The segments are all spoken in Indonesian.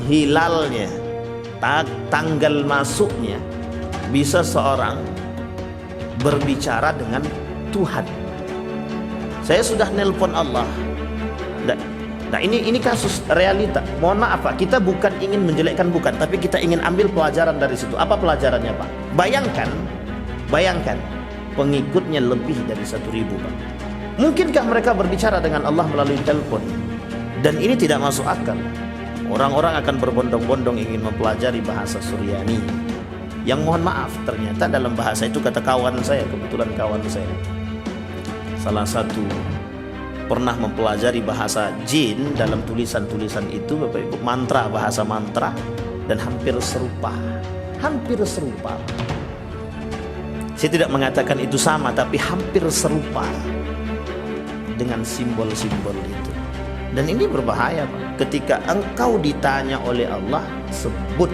hilalnya, tanggal masuknya, bisa seorang berbicara dengan Tuhan. Saya sudah nelpon Allah. Nah ini kasus realita. Mohon maaf Pak, kita bukan ingin menjelekkan, bukan, tapi kita ingin ambil pelajaran dari situ. Apa pelajarannya Pak? Bayangkan pengikutnya lebih dari 1.000 Pak. Mungkinkah mereka berbicara dengan Allah melalui telepon? Dan ini tidak masuk akal. Orang-orang akan berbondong-bondong ingin mempelajari bahasa Suryani, yang mohon maaf ternyata dalam bahasa itu, kata kawan saya, kebetulan kawan saya salah satu pernah mempelajari bahasa jin, dalam tulisan-tulisan itu Bapak Ibu, mantra, bahasa mantra, dan hampir serupa. Saya tidak mengatakan itu sama, tapi hampir serupa dengan simbol-simbol itu. Dan ini berbahaya Pak. Ketika engkau ditanya oleh Allah, sebut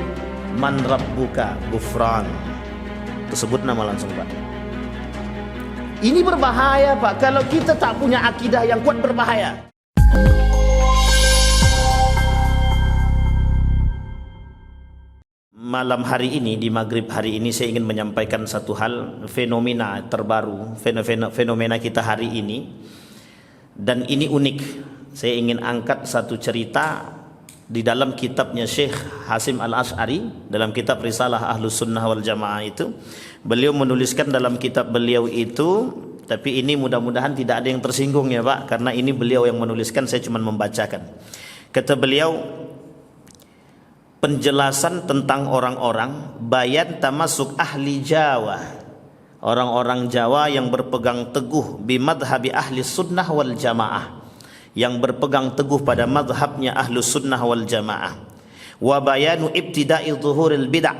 man rabbuka gufran, tersebut nama langsung Pak. Ini berbahaya Pak. Kalau kita tak punya akidah yang kuat, berbahaya. Malam hari ini, di maghrib hari ini, saya ingin menyampaikan satu hal, fenomena terbaru, fenomena kita hari ini. Dan ini unik. Saya ingin angkat satu cerita di dalam kitabnya Syekh Hasim Al-Asy'ari, dalam kitab Risalah Ahlus Sunnah wal Jamaah itu. Beliau menuliskan dalam kitab beliau itu, tapi ini mudah-mudahan tidak ada yang tersinggung ya Pak, karena ini beliau yang menuliskan, saya cuma membacakan. Kata beliau, penjelasan tentang orang-orang bayan tamasuk ahli Jawa, orang-orang Jawa yang berpegang teguh bimadhabi ahli sunnah wal jamaah, yang berpegang teguh pada madhabnya ahlus sunnah wal jamaah. Wa bayanu ibtida'i zuhuril bid'ah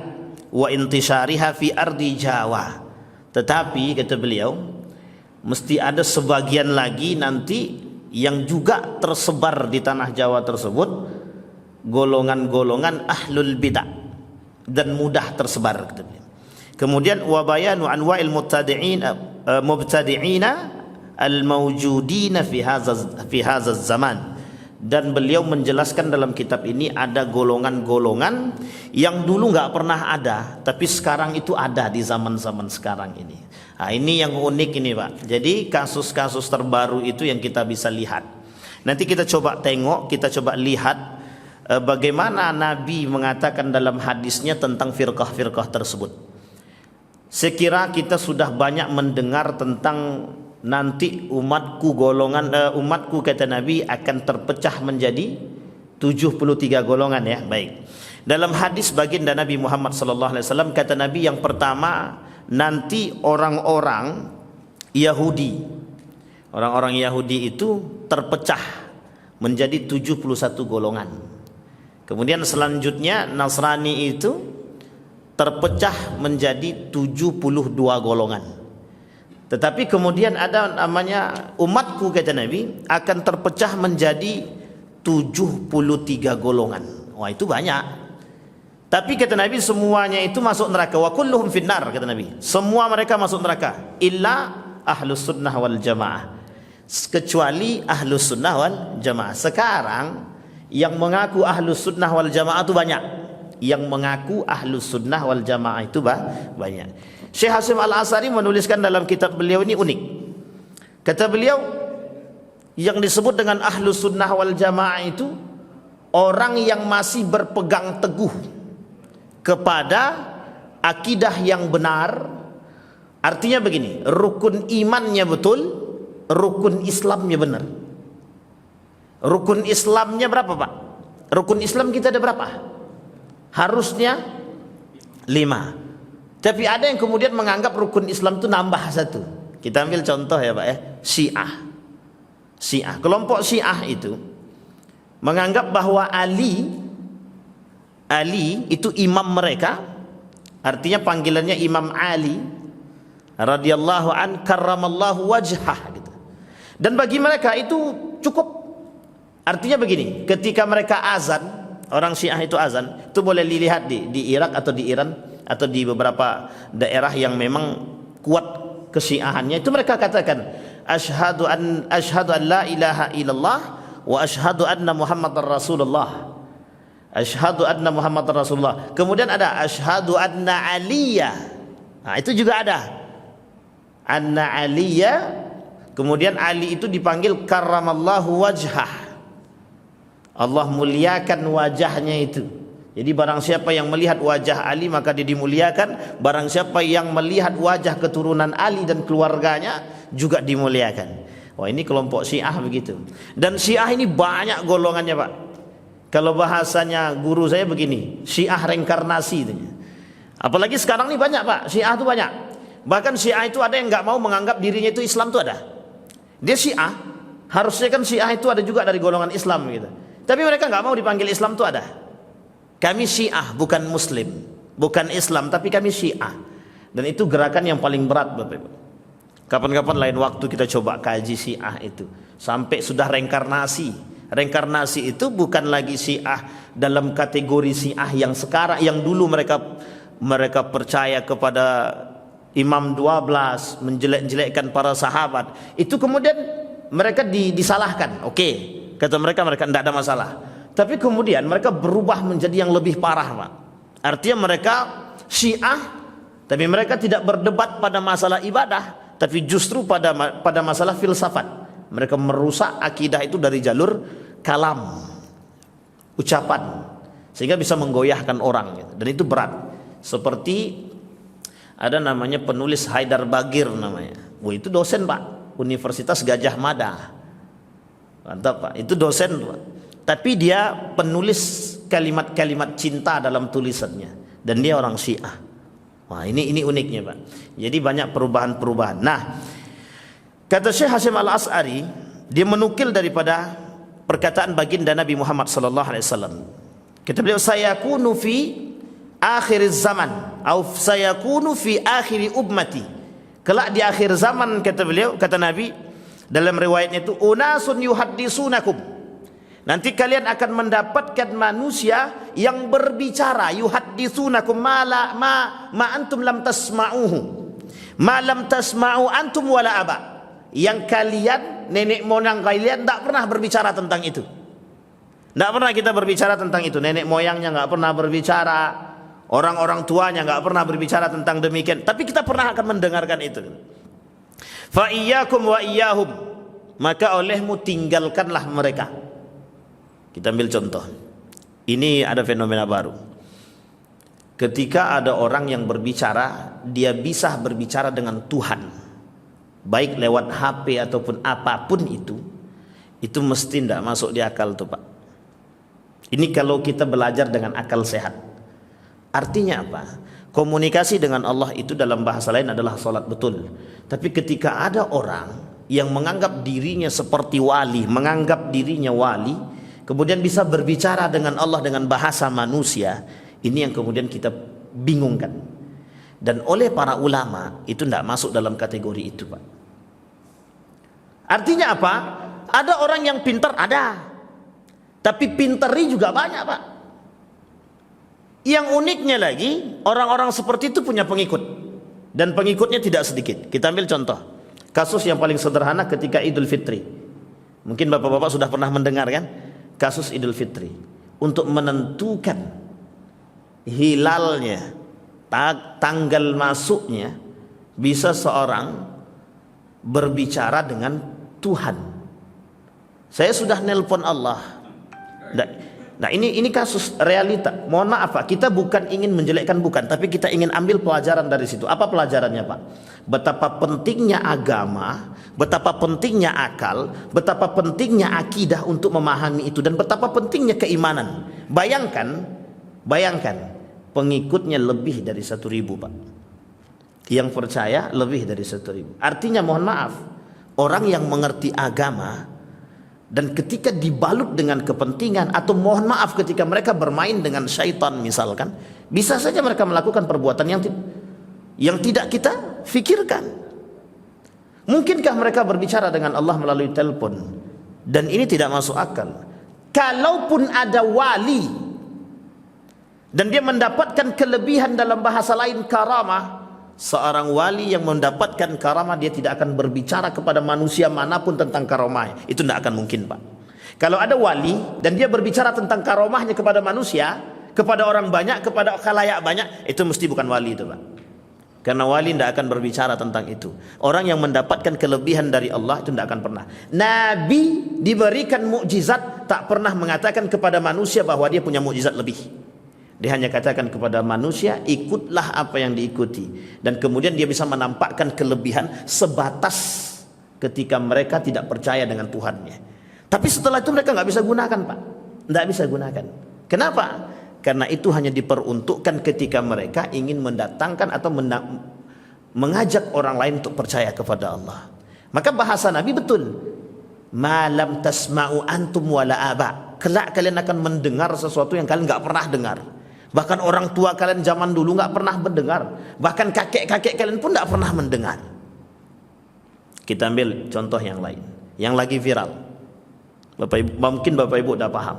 wa intisyariha fi ardi Jawa. Tetapi kata beliau, mesti ada sebagian lagi nanti yang juga tersebar di tanah Jawa tersebut, golongan-golongan ahlul bid'ah, dan mudah tersebar kata beliau. Kemudian wa bayanu anwa'il mubtadi'ina al-mawjudina fi hadza zaman. Dan beliau menjelaskan dalam kitab ini ada golongan-golongan yang dulu nggak pernah ada, tapi sekarang itu ada di zaman-zaman sekarang ini. Nah, ini yang unik ini Pak. Jadi kasus-kasus terbaru itu yang kita bisa lihat. Nanti kita coba tengok, kita coba lihat bagaimana Nabi mengatakan dalam hadisnya tentang firqah-firqah tersebut. Sekira kita sudah banyak mendengar tentang nanti umatku kata Nabi akan terpecah menjadi 73 golongan ya. Baik. Dalam hadis baginda Nabi Muhammad SAW kata Nabi, yang pertama nanti orang-orang Yahudi itu terpecah menjadi 71 golongan. Kemudian selanjutnya Nasrani itu terpecah menjadi 72 golongan. Tetapi kemudian ada namanya umatku kata Nabi akan terpecah menjadi 73 golongan. Wah, itu banyak. Tapi kata Nabi semuanya itu masuk neraka. Wa kulluhum finnar kata Nabi. Semua mereka masuk neraka illa ahlus sunnah wal jamaah. Kecuali ahlus sunnah wal jamaah. Sekarang yang mengaku ahlus sunnah wal jamaah itu banyak. Yang mengaku ahlus sunnah wal jamaah itu banyak. Syekh Hasim Al-Asy'ari menuliskan dalam kitab beliau ini unik. Kata beliau, yang disebut dengan ahlus sunnah wal jamaah itu orang yang masih berpegang teguh kepada akidah yang benar. Artinya begini, rukun imannya betul, rukun Islamnya benar. Rukun Islamnya berapa Pak? Rukun Islam kita ada berapa? Harusnya 5. Tapi ada yang kemudian menganggap rukun Islam itu nambah 1. Kita ambil contoh ya Pak ya, Syiah. Kelompok Syiah itu menganggap bahwa Ali itu imam mereka. Artinya panggilannya Imam Ali radhiyallahu an karramallahu wajhah gitu. Dan bagi mereka itu cukup. Artinya begini, ketika mereka azan, orang Syiah itu azan, itu boleh dilihat di Irak atau di Iran atau di beberapa daerah yang memang kuat kesyiahannya, itu mereka katakan asyhadu an la ilaha illallah wa asyhadu anna muhammadar rasulullah. Asyhadu anna Muhammad Rasulullah. Kemudian ada asyhadu anna Aliyya. Nah, itu juga ada. Anna Aliyya. Kemudian Ali itu dipanggil karramallahu wajhah. Allah muliakan wajahnya itu. Jadi barang siapa yang melihat wajah Ali maka dia dimuliakan. Barang siapa yang melihat wajah keturunan Ali dan keluarganya juga dimuliakan. Wah, ini kelompok Syiah begitu. Dan Syiah ini banyak golongannya, Pak. Kalau bahasanya guru saya begini, Syiah reinkarnasi itu. Apalagi sekarang ini banyak, Pak. Syiah itu banyak. Bahkan Syiah itu ada yang nggak mau menganggap dirinya itu Islam itu ada. Dia Syiah, harusnya kan Syiah itu ada juga dari golongan Islam gitu. Tapi mereka nggak mau dipanggil Islam itu ada. Kami Syiah bukan Muslim, bukan Islam, tapi kami Syiah. Dan itu gerakan yang paling berat, Bapak Ibu. Kapan-kapan lain waktu kita coba kaji Syiah itu sampai sudah reinkarnasi. Reinkarnasi itu bukan lagi Syiah dalam kategori Syiah yang sekarang, yang dulu mereka percaya kepada Imam 12, menjelek-jelekkan para sahabat. Itu kemudian mereka disalahkan. Oke, kata mereka tidak ada masalah. Tapi kemudian mereka berubah menjadi yang lebih parah, Pak. Artinya mereka Syiah, tapi mereka tidak berdebat pada masalah ibadah, tapi justru pada masalah filsafat. Mereka merusak akidah itu dari jalur kalam, ucapan, sehingga bisa menggoyahkan orang gitu. Dan itu berat. Seperti ada namanya penulis Haidar Bagir namanya. Wah, itu dosen, Pak, Universitas Gajah Mada. Mantap, Pak. Itu dosen, Pak. Tapi dia penulis kalimat-kalimat cinta dalam tulisannya, dan dia orang Syiah. Wah, ini uniknya, Pak. Jadi banyak perubahan-perubahan. Nah, kata Syekh Hasyim Al-As'ari, dia menukil daripada perkataan baginda Nabi Muhammad sallallahu alaihi wasallam. Kata beliau, sayakunu fi akhir zaman atau sayakunu fi akhir ummati. Kelak di akhir zaman, kata beliau, kata Nabi dalam riwayatnya itu, unasun yuhaddisunakum. Nanti kalian akan mendapatkan manusia yang berbicara, yuhadditsunakum ma antum lam tasma'uhu. Ma lam tasma'u antum wala aba. Yang kalian, nenek moyang kalian tidak pernah berbicara tentang itu. Tidak pernah kita berbicara tentang itu. Nenek moyangnya nggak pernah berbicara, orang-orang tuanya nggak pernah berbicara tentang demikian. Tapi kita pernah akan mendengarkan itu. Fa iyyakum wa iyyahum. Maka olehmu tinggalkanlah mereka. Kita ambil contoh. Ini ada fenomena baru. Ketika ada orang yang berbicara, dia bisa berbicara dengan Tuhan, baik lewat HP ataupun apapun itu mesti tidak masuk di akal tuh, Pak. Ini kalau kita belajar dengan akal sehat. Artinya apa? Komunikasi dengan Allah itu dalam bahasa lain adalah salat, betul. Tapi ketika ada orang yang menganggap dirinya seperti wali, menganggap dirinya wali, kemudian bisa berbicara dengan Allah dengan bahasa manusia, ini yang kemudian kita bingungkan. Dan oleh para ulama itu tidak masuk dalam kategori itu, Pak. Artinya apa? Ada orang yang pintar, ada. Tapi pinteri juga banyak, Pak. Yang uniknya lagi, orang-orang seperti itu punya pengikut. Dan pengikutnya tidak sedikit. Kita ambil contoh. Kasus yang paling sederhana ketika Idul Fitri. Mungkin bapak-bapak sudah pernah mendengar kan? Kasus Idul Fitri. Untuk menentukan hilalnya, tanggal masuknya, bisa seorang berbicara dengan Tuhan. Saya sudah nelpon Allah. Nah, ini kasus realita. Mohon maaf, Pak, kita bukan ingin menjelekkan, bukan, tapi kita ingin ambil pelajaran dari situ. Apa pelajarannya, Pak? Betapa pentingnya agama, betapa pentingnya akal, betapa pentingnya akidah untuk memahami itu, dan betapa pentingnya keimanan. Bayangkan pengikutnya lebih dari 1.000, Pak. Yang percaya lebih dari 1.000. Artinya, mohon maaf, orang yang mengerti agama dan ketika dibalut dengan kepentingan, atau mohon maaf ketika mereka bermain dengan syaitan misalkan, bisa saja mereka melakukan perbuatan yang tidak kita fikirkan. Mungkinkah mereka berbicara dengan Allah melalui telepon? Dan ini tidak masuk akal. Kalaupun ada wali dan dia mendapatkan kelebihan, dalam bahasa lain karamah, seorang wali yang mendapatkan karamah, dia tidak akan berbicara kepada manusia manapun tentang karamah. Itu tidak akan mungkin, Pak. Kalau ada wali dan dia berbicara tentang karomahnya kepada manusia, kepada orang banyak, kepada khalayak banyak, itu mesti bukan wali itu, Pak. Karena wali tidak akan berbicara tentang itu. Orang yang mendapatkan kelebihan dari Allah itu tidak akan pernah. Nabi diberikan mukjizat, tak pernah mengatakan kepada manusia bahwa dia punya mukjizat lebih. Dia hanya katakan kepada manusia, ikutlah apa yang diikuti. Dan kemudian dia bisa menampakkan kelebihan sebatas ketika mereka tidak percaya dengan Tuhannya. Tapi setelah itu mereka nggak bisa gunakan, Pak. Nggak bisa gunakan. Kenapa? Karena itu hanya diperuntukkan ketika mereka ingin mendatangkan atau mengajak orang lain untuk percaya kepada Allah. Maka bahasa Nabi betul. Malam tasma'u antum wala aba. Kelak kalian akan mendengar sesuatu yang kalian nggak pernah dengar. Bahkan orang tua kalian zaman dulu nggak pernah mendengar. Bahkan kakek-kakek kalian pun nggak pernah mendengar. Kita ambil contoh yang lain, yang lagi viral. Mungkin Bapak Ibu sudah paham.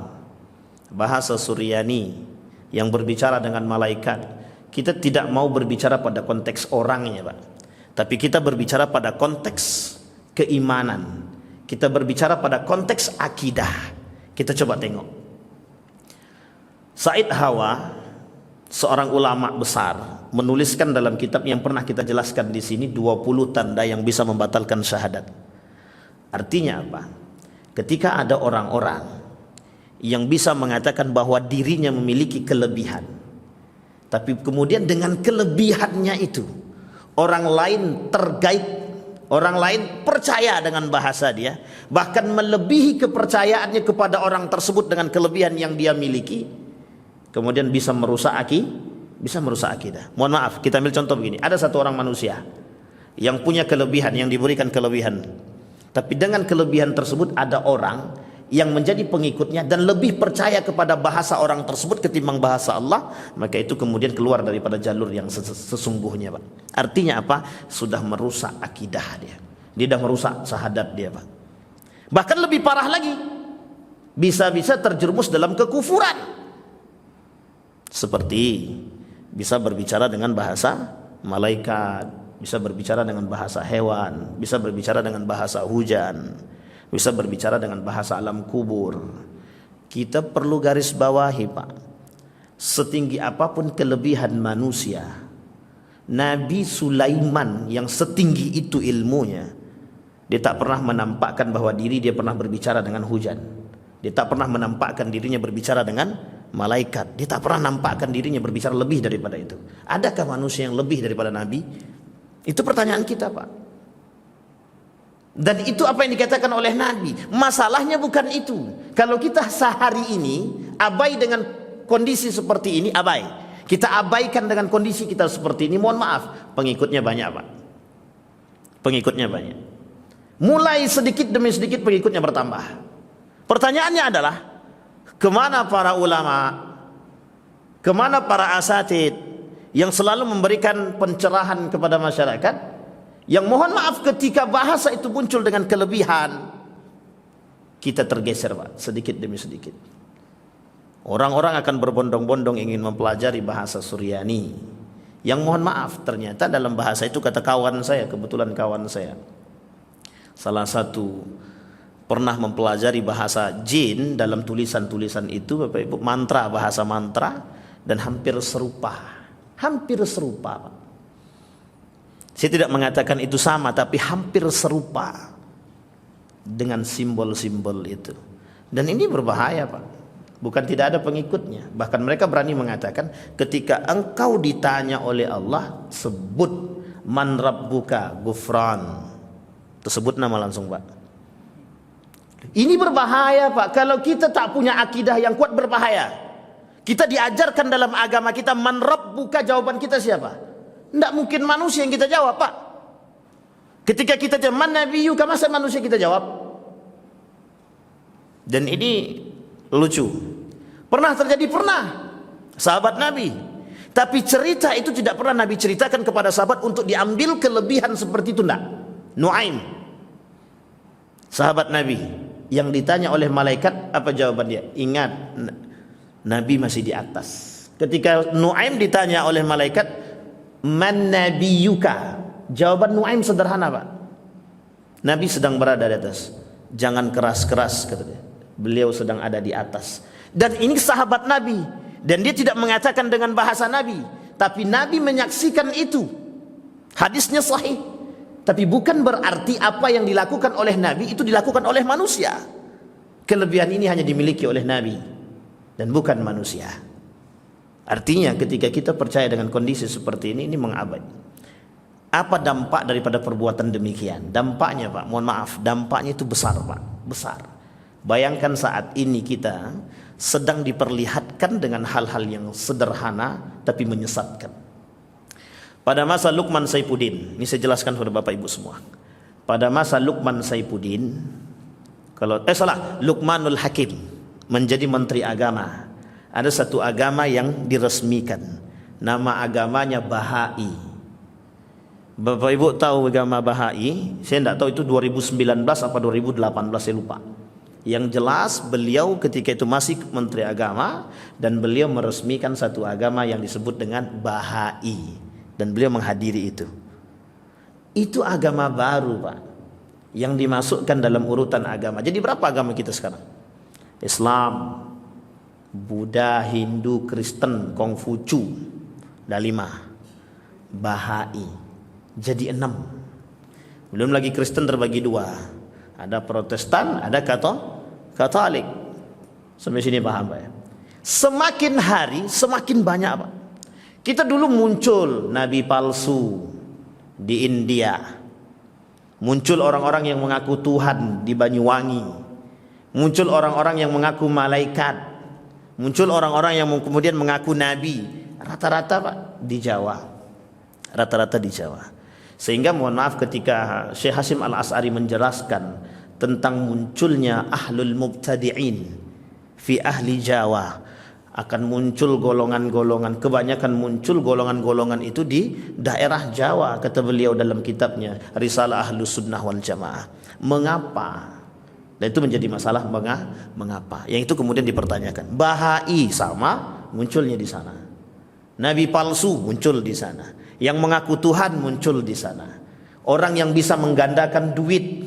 Bahasa Suryani yang berbicara dengan malaikat. Kita tidak mau berbicara pada konteks orangnya, Pak. Tapi kita berbicara pada konteks keimanan. Kita berbicara pada konteks akidah. Kita coba tengok. Said Hawa, seorang ulama besar, menuliskan dalam kitab yang pernah kita jelaskan di sini 20 tanda yang bisa membatalkan syahadat. Artinya apa? Ketika ada orang-orang yang bisa mengatakan bahwa dirinya memiliki kelebihan, tapi kemudian dengan kelebihannya itu orang lain tergait, orang lain percaya dengan bahasa dia, bahkan melebihi kepercayaannya kepada orang tersebut dengan kelebihan yang dia miliki, kemudian bisa merusak akidah. Mohon maaf, kita ambil contoh begini. Ada satu orang manusia yang punya kelebihan, yang diberikan kelebihan. Tapi dengan kelebihan tersebut ada orang yang menjadi pengikutnya dan lebih percaya kepada bahasa orang tersebut ketimbang bahasa Allah, maka itu kemudian keluar daripada jalur yang sesungguhnya, Pak. Artinya apa? Sudah merusak akidah dia. Dia sudah merusak syahadat dia, Pak. Bahkan lebih parah lagi, bisa-bisa terjerumus dalam kekufuran. Seperti bisa berbicara dengan bahasa malaikat, bisa berbicara dengan bahasa hewan, bisa berbicara dengan bahasa hujan, bisa berbicara dengan bahasa alam kubur. Kita perlu garis bawahi, Pak, setinggi apapun kelebihan manusia, Nabi Sulaiman yang setinggi itu ilmunya, dia tak pernah menampakkan bahwa dia pernah berbicara dengan hujan. Dia tak pernah menampakkan dirinya berbicara dengan malaikat. Dia tak pernah nampakkan dirinya berbicara lebih daripada itu. Adakah manusia yang lebih daripada Nabi? Itu pertanyaan kita, Pak. Dan itu apa yang dikatakan oleh Nabi. Masalahnya bukan itu. Kalau kita sehari ini abai dengan kondisi seperti ini, abai. Kita abaikan dengan kondisi kita seperti ini, mohon maaf, pengikutnya banyak, Pak. Pengikutnya banyak. Mulai sedikit demi sedikit pengikutnya bertambah. Pertanyaannya adalah, kemana para ulama, kemana para asatid yang selalu memberikan pencerahan kepada masyarakat, yang mohon maaf ketika bahasa itu muncul dengan kelebihan, kita tergeser, Pak, sedikit demi sedikit. Orang-orang akan berbondong-bondong ingin mempelajari bahasa Suryani, yang mohon maaf ternyata dalam bahasa itu, kata kawan saya, kebetulan kawan saya salah satu pernah mempelajari bahasa jin, dalam tulisan-tulisan itu, Bapak Ibu, mantra, bahasa mantra, dan hampir serupa. Hampir serupa, Pak. Saya tidak mengatakan itu sama, tapi hampir serupa dengan simbol-simbol itu. Dan ini berbahaya, Pak. Bukan tidak ada pengikutnya. Bahkan mereka berani mengatakan, ketika engkau ditanya oleh Allah, sebut man rabbuka gufran. Tersebut nama langsung, Pak. Ini berbahaya, Pak. Kalau kita tak punya akidah yang kuat, berbahaya. Kita diajarkan dalam agama kita, man rabbuka, jawaban kita siapa? Tidak mungkin manusia yang kita jawab, Pak. Ketika kita jawab man nabiyuka, masa manusia kita jawab? Dan ini lucu. Pernah terjadi? Pernah. Sahabat Nabi. Tapi cerita itu tidak pernah Nabi ceritakan kepada sahabat untuk diambil kelebihan seperti itu, tidak. Nuaim, sahabat Nabi, yang ditanya oleh malaikat, apa jawaban dia? Ingat, Nabi masih di atas. Ketika Nuaim ditanya oleh malaikat, man nabiyuka, jawaban Nuaim sederhana, Pak. Nabi sedang berada di atas. Jangan keras-keras, kata dia. beliau sedang ada di atas. Dan ini sahabat Nabi, dan dia tidak mengatakan dengan bahasa Nabi, tapi Nabi menyaksikan itu. Hadisnya sahih. Tapi bukan berarti apa yang dilakukan oleh Nabi itu dilakukan oleh manusia. Kelebihan ini hanya dimiliki oleh Nabi dan bukan manusia. Artinya ketika kita percaya dengan kondisi seperti ini mengabadi. Apa dampak daripada perbuatan demikian? Dampaknya Pak, mohon maaf, dampaknya itu besar Pak, besar. Bayangkan saat ini kita sedang diperlihatkan dengan hal-hal yang sederhana tapi menyesatkan. Pada masa Luqman Saifuddin, ini saya jelaskan kepada Bapak Ibu semua. Pada masa Luqman Saifuddin, Luqmanul Hakim menjadi menteri agama. Ada satu agama yang diresmikan. Nama agamanya Bahai. Bapak Ibu tahu agama Bahai? Saya tidak tahu itu 2019 apa 2018, saya lupa. Yang jelas beliau ketika itu masih menteri agama dan beliau meresmikan satu agama yang disebut dengan Bahai dan beliau menghadiri itu. Itu agama baru Pak, yang dimasukkan dalam urutan agama. Jadi berapa agama kita sekarang? Islam, Buddha, Hindu, Kristen, Konghucu, ada 5. Bahai jadi 6. Belum lagi Kristen terbagi 2. Ada Protestan, ada Katolik. Sampai sini paham Pak ya? Semakin hari semakin banyak Pak. Kita dulu muncul nabi palsu di India. Muncul orang-orang yang mengaku Tuhan di Banyuwangi. Muncul orang-orang yang mengaku malaikat. Muncul orang-orang yang kemudian mengaku nabi. Rata-rata Pak di Jawa. Rata-rata di Jawa. Sehingga mohon maaf ketika Syekh Hasyim Al-Asy'ari menjelaskan tentang munculnya ahlul mubtadi'in fi ahli Jawa, akan muncul golongan-golongan, kebanyakan muncul golongan-golongan itu di daerah Jawa, kata beliau dalam kitabnya Risalah Ahlus Sunnah wal Jamaah. Mengapa? Dan itu menjadi masalah mengapa. Yang itu kemudian dipertanyakan. Bahai sama munculnya di sana. Nabi palsu muncul di sana. Yang mengaku Tuhan muncul di sana. Orang yang bisa menggandakan duit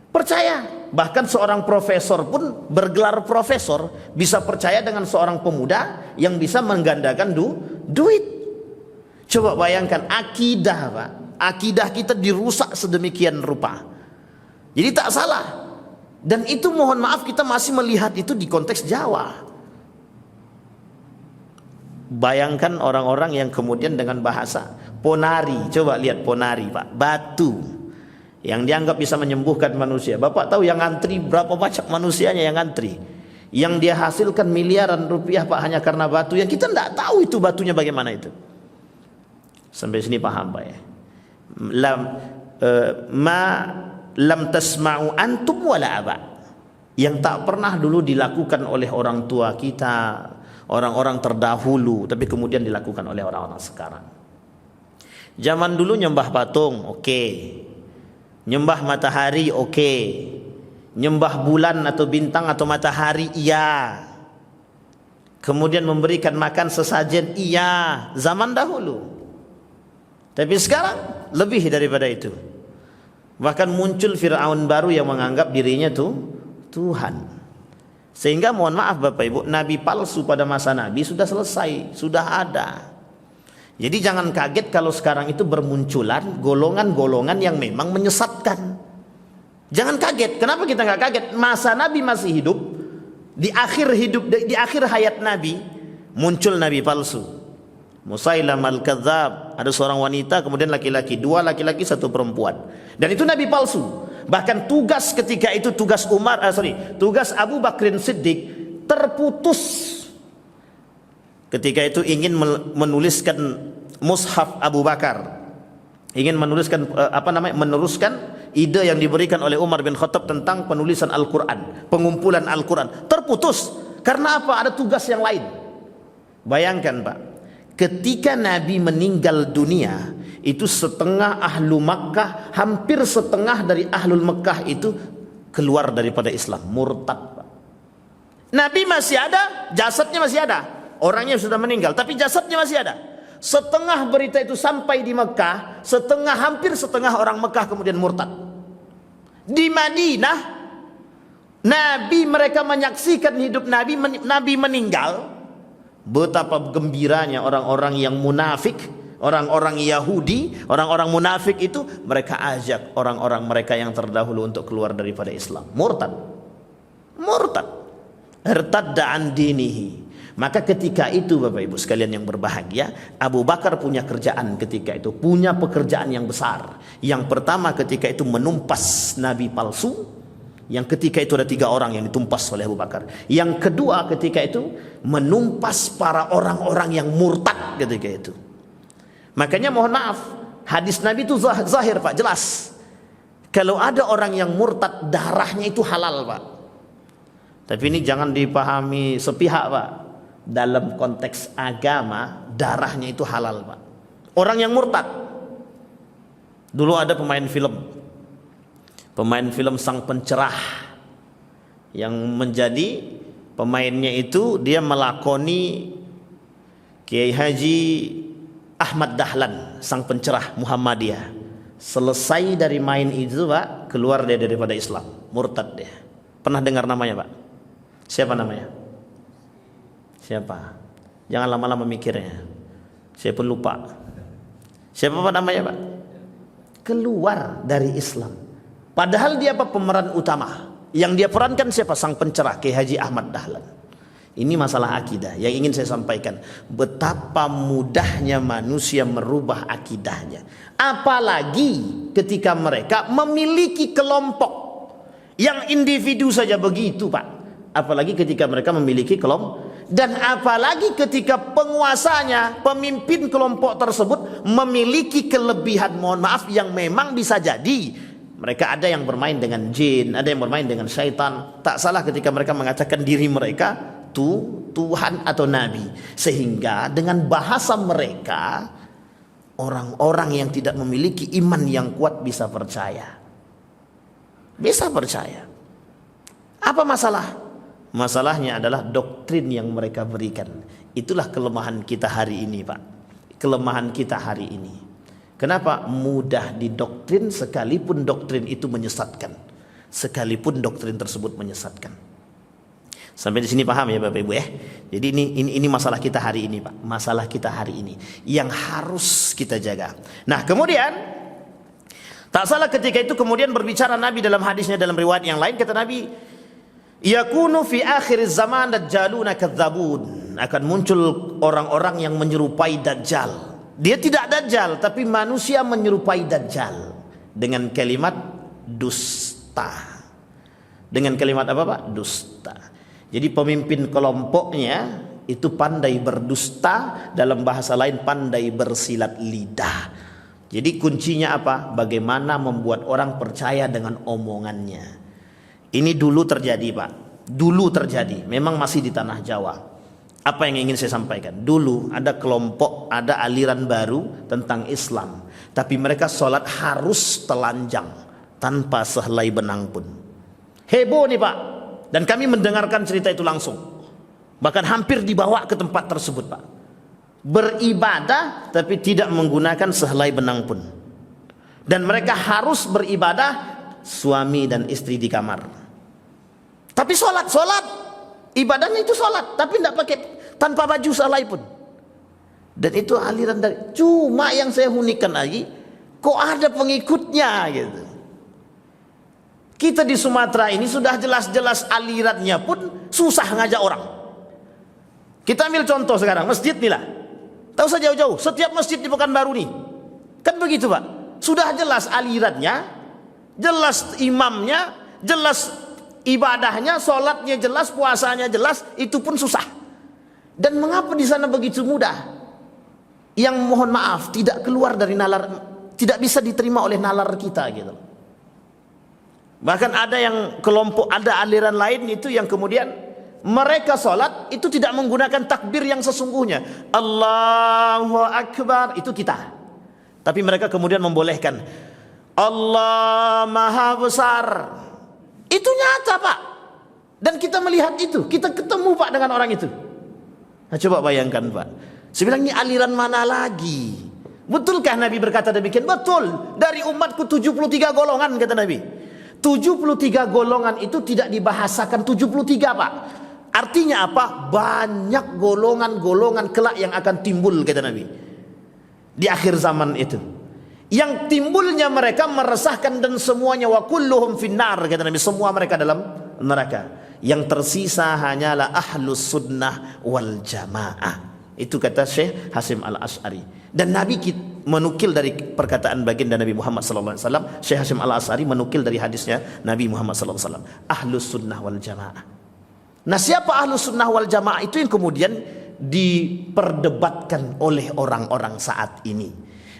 percaya. Bahkan seorang profesor pun bergelar profesor bisa percaya dengan seorang pemuda yang bisa menggandakan duit. Coba bayangkan akidah Pak. Akidah kita dirusak sedemikian rupa. Jadi tak salah. Dan itu mohon maaf kita masih melihat itu di konteks Jawa. Bayangkan orang-orang yang kemudian dengan bahasa ponari. Coba lihat ponari Pak. Batu yang dianggap bisa menyembuhkan manusia. Bapak tahu yang antri berapa banyak manusianya yang antri. Yang dia hasilkan miliaran rupiah Pak hanya karena batu. Yang kita tidak tahu itu batunya bagaimana itu. Sampai sini paham Pak ya. Lam tasma'u antum wala aba. Yang tak pernah dulu dilakukan oleh orang tua kita, orang-orang terdahulu, tapi kemudian dilakukan oleh orang-orang sekarang. Zaman dulu nyembah patung, oke. Nyembah matahari, oke. Nyembah bulan atau bintang atau matahari, iya. Kemudian memberikan makan sesajen, iya. Zaman dahulu. Tapi sekarang lebih daripada itu. Bahkan muncul Fir'aun baru yang menganggap dirinya Tuhan. Sehingga mohon maaf Bapak Ibu, nabi palsu pada masa Nabi sudah selesai, sudah ada. Jadi jangan kaget kalau sekarang itu bermunculan golongan-golongan yang memang menyesatkan. Jangan kaget. Kenapa kita nggak kaget? Masa Nabi masih hidup, di akhir hayat Nabi muncul nabi palsu. Musailam al-Kadzab, ada seorang wanita, kemudian laki-laki, 2 laki-laki 1 perempuan. Dan itu nabi palsu. Bahkan tugas ketika itu tugas tugas Abu Bakrin Siddiq terputus. Ketika itu ingin menuliskan mushaf Abu Bakar. Ingin menuliskan meneruskan ide yang diberikan oleh Umar bin Khattab tentang penulisan Al-Qur'an, pengumpulan Al-Qur'an. Terputus. Karena apa? Ada tugas yang lain. Bayangkan Pak, ketika Nabi meninggal dunia, itu setengah ahlu Makkah, hampir setengah dari ahlul Makkah itu keluar daripada Islam, murtad Pak. Nabi masih ada, jasadnya masih ada. Orangnya sudah meninggal, tapi jasadnya masih ada. Setengah berita itu sampai di Mekah, hampir setengah orang Mekah kemudian murtad. Di Madinah, Nabi, mereka menyaksikan hidup Nabi, Nabi meninggal. Betapa gembiranya orang-orang yang munafik, orang-orang Yahudi, orang-orang munafik itu, mereka ajak orang-orang mereka yang terdahulu untuk keluar daripada Islam. Murtad. Irtadda an dinihi. Maka ketika itu Bapak Ibu sekalian yang berbahagia, Abu Bakar punya kerjaan ketika itu, punya pekerjaan yang besar. Yang pertama ketika itu menumpas nabi palsu. Yang ketika itu ada 3 orang yang ditumpas oleh Abu Bakar. Yang kedua ketika itu menumpas para orang-orang yang murtad ketika itu. Makanya mohon maaf, hadis Nabi itu zahir Pak, jelas. Kalau ada orang yang murtad, darahnya itu halal Pak. Tapi ini jangan dipahami sepihak Pak. Dalam konteks agama, darahnya itu halal Pak. Orang yang murtad. Dulu ada pemain film Sang Pencerah, yang menjadi pemainnya itu dia melakoni Kiai Haji Ahmad Dahlan, Sang Pencerah Muhammadiyah. Selesai dari main itu Pak, keluar dia daripada Islam, murtad dia. Pernah dengar namanya Pak? Siapa namanya? Siapa? Jangan lama-lama mikirnya, saya pun lupa. Siapa Pak namanya Pak? Keluar dari Islam. Padahal dia apa? Pemeran utama. Yang dia perankan siapa? Sang Pencerah, Kiai Haji Ahmad Dahlan. Ini masalah akidah yang ingin saya sampaikan. Betapa mudahnya manusia merubah akidahnya. Apalagi ketika mereka memiliki kelompok. Yang individu saja begitu Pak. Apalagi ketika mereka memiliki kelompok. Dan apalagi ketika penguasanya, pemimpin kelompok tersebut memiliki kelebihan, mohon maaf, yang memang bisa jadi mereka ada yang bermain dengan jin, ada yang bermain dengan syaitan. Tak salah ketika mereka mengatakan diri mereka Tuhan atau Nabi. Sehingga dengan bahasa mereka, orang-orang yang tidak memiliki iman yang kuat bisa percaya. Bisa percaya. Apa masalah? Masalahnya adalah doktrin yang mereka berikan. Itulah kelemahan kita hari ini Pak. Kelemahan kita hari ini. Kenapa? Mudah didoktrin sekalipun doktrin itu menyesatkan. Sekalipun doktrin tersebut menyesatkan. Sampai di sini paham ya Bapak Ibu ya? Jadi ini masalah kita hari ini Pak. Masalah kita hari ini yang harus kita jaga. Nah, kemudian tak salah ketika itu kemudian berbicara Nabi dalam hadisnya, dalam riwayat yang lain kata Nabi, yakunu fi akhir zaman dajjaluna kadzabun. Akan muncul orang-orang yang menyerupai Dajjal. Dia tidak Dajjal, tapi manusia menyerupai Dajjal dengan kalimat dusta. Dengan kalimat apa Pak? Dusta. Jadi pemimpin kelompoknya itu pandai berdusta, dalam bahasa lain pandai bersilat lidah. Jadi kuncinya apa? Bagaimana membuat orang percaya dengan omongannya. Ini dulu terjadi Pak. Dulu terjadi, memang masih di tanah Jawa. Apa yang ingin saya sampaikan? Dulu ada kelompok, ada aliran baru tentang Islam. Tapi mereka sholat harus telanjang, tanpa sehelai benang pun. Heboh nih Pak. Dan kami mendengarkan cerita itu langsung. Bahkan hampir dibawa ke tempat tersebut Pak. Beribadah tapi tidak menggunakan sehelai benang pun. Dan mereka harus beribadah suami dan istri di kamar. Tapi sholat. Ibadahnya itu sholat, tapi tidak pakai, tanpa baju sehelai pun. Dan itu aliran dari, cuma yang saya unikkan lagi, kok ada pengikutnya gitu. Kita di Sumatera ini sudah jelas-jelas alirannya pun susah ngajak orang. Kita ambil contoh sekarang, masjid nih lah. Tahu saja jauh-jauh, setiap masjid di Pekanbaru nih. Kan begitu Pak. Sudah jelas alirannya, jelas imamnya, jelas ibadahnya, sholatnya jelas, puasanya jelas, itu pun susah. Dan mengapa di sana begitu mudah? Yang mohon maaf tidak keluar dari nalar, tidak bisa diterima oleh nalar kita gitu. Bahkan ada yang kelompok, ada aliran lain itu yang kemudian mereka sholat itu tidak menggunakan takbir yang sesungguhnya. Allahu Akbar, itu kita. Tapi mereka kemudian membolehkan Allah Maha Besar. Itu nyata Pak. Dan kita melihat itu, kita ketemu Pak dengan orang itu. Nah, coba bayangkan Pak. Saya bilang, ini aliran mana lagi? Betulkah Nabi berkata demikian? Betul. Dari umatku 73 golongan kata Nabi. 73 golongan itu tidak dibahasakan 73, Pak. Artinya apa? Banyak golongan-golongan kelak yang akan timbul, kata Nabi, di akhir zaman itu. Yang timbulnya mereka meresahkan dan semuanya wa kulluhum finnar, kata Nabi, semua mereka dalam neraka. Yang tersisa hanyalah ahlus sunnah wal jamaah. Itu kata Syekh Hasim Al-Asy'ari. Dan Nabi menukil dari perkataan baginda Nabi Muhammad sallallahu alaihi wasallam. Syekh Hasim Al-Asy'ari menukil dari hadisnya Nabi Muhammad sallallahu alaihi wasallam, ahlus sunnah wal jamaah. Nah, siapa ahlus sunnah wal jamaah itu yang kemudian diperdebatkan oleh orang-orang saat ini.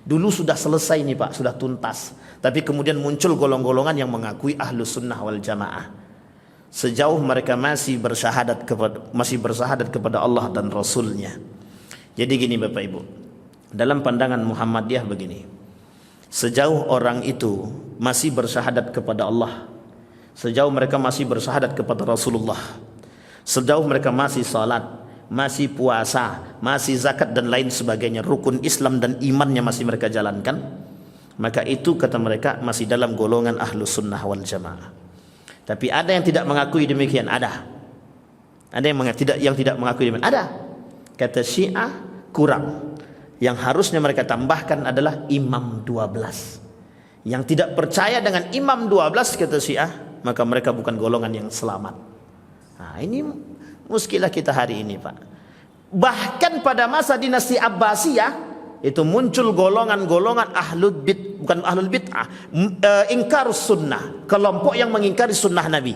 Dulu sudah selesai nih, Pak, sudah tuntas. Tapi kemudian muncul golong-golongan yang mengakui ahlus sunnah wal jamaah. Sejauh mereka masih bersyahadat kepada Allah dan Rasulnya. Jadi gini Bapak Ibu, dalam pandangan Muhammadiyah begini, sejauh orang itu masih bersyahadat kepada Allah, sejauh mereka masih bersyahadat kepada Rasulullah, sejauh mereka masih salat, masih puasa, masih zakat dan lain sebagainya, rukun Islam dan imannya masih mereka jalankan, maka itu kata mereka masih dalam golongan ahlus sunnah wal jamaah. Tapi ada yang tidak mengakui demikian, ada yang tidak mengakui demikian, ada. Kata Syiah kurang. Yang harusnya mereka tambahkan adalah imam 12. Yang tidak percaya dengan imam 12 kata Syiah, maka mereka bukan golongan yang selamat. Nah, ini muskilah kita hari ini, Pak. Bahkan pada masa dinasti Abbasiyah itu muncul golongan-golongan ahlul bid'ah, ingkarus sunnah, kelompok yang mengingkari sunnah Nabi.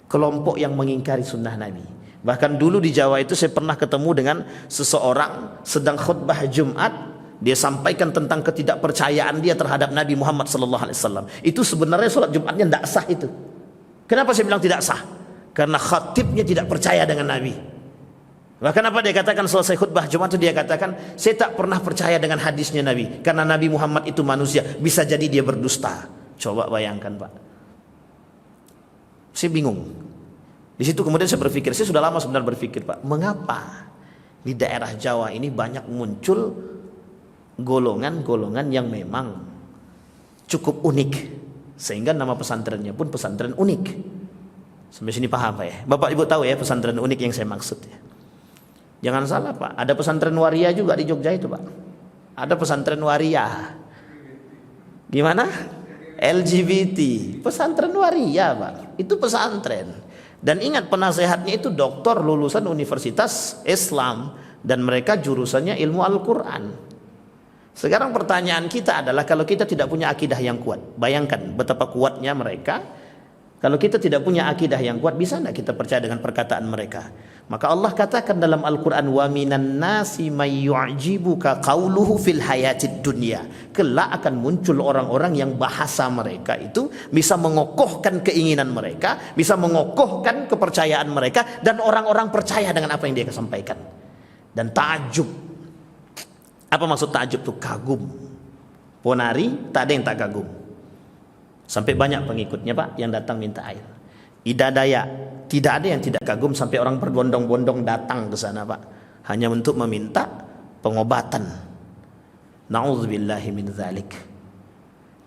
Kelompok yang mengingkari sunnah Nabi. Bahkan dulu di Jawa itu saya pernah ketemu dengan seseorang sedang khutbah Jumat, dia sampaikan tentang ketidakpercayaan dia terhadap Nabi Muhammad sallallahu alaihi wasallam. Itu sebenarnya salat Jumatnya tidak sah itu. Kenapa saya bilang tidak sah? Karena khatibnya tidak percaya dengan Nabi. Bahkan apa dia katakan selesai khutbah Jumat itu, dia katakan, saya tak pernah percaya dengan hadisnya Nabi, karena Nabi Muhammad itu manusia, bisa jadi dia berdusta. Coba bayangkan, Pak. Saya bingung. Di situ kemudian saya berpikir, saya sudah lama sebenarnya berpikir, Pak, mengapa di daerah Jawa ini banyak muncul golongan-golongan yang memang cukup unik, sehingga nama pesantrennya pun pesantren unik. Sampai sini paham, Pak ya? Bapak Ibu tahu ya pesantren unik yang saya maksud ya? Jangan salah, Pak, ada pesantren waria juga di Jogja itu, Pak. Ada pesantren waria. Gimana? LGBT, pesantren waria, Pak. Itu pesantren. Dan ingat, penasehatnya itu doktor lulusan Universitas Islam, dan mereka jurusannya ilmu Al-Quran. Sekarang pertanyaan kita adalah, kalau kita tidak punya akidah yang kuat, bayangkan betapa kuatnya mereka. Kalau kita tidak punya akidah yang kuat, bisa tidak kita percaya dengan perkataan mereka? Maka Allah katakan dalam Al-Quran, wa minan nasi may yu'jibuka qauluhu fil hayatid dunya. Kelak akan muncul orang-orang yang bahasa mereka itu bisa mengokohkan keinginan mereka, bisa mengokohkan kepercayaan mereka, dan orang-orang percaya dengan apa yang dia sampaikan. Dan takjub. Apa maksud takjub itu? Kagum. Ponari, tak ada yang tak kagum. Sampai banyak pengikutnya, Pak, yang datang minta air. Ida Dayak, tidak ada yang tidak kagum, sampai orang berbondong-bondong datang ke sana, Pak, hanya untuk meminta pengobatan. Na'udzubillahi min dzalik.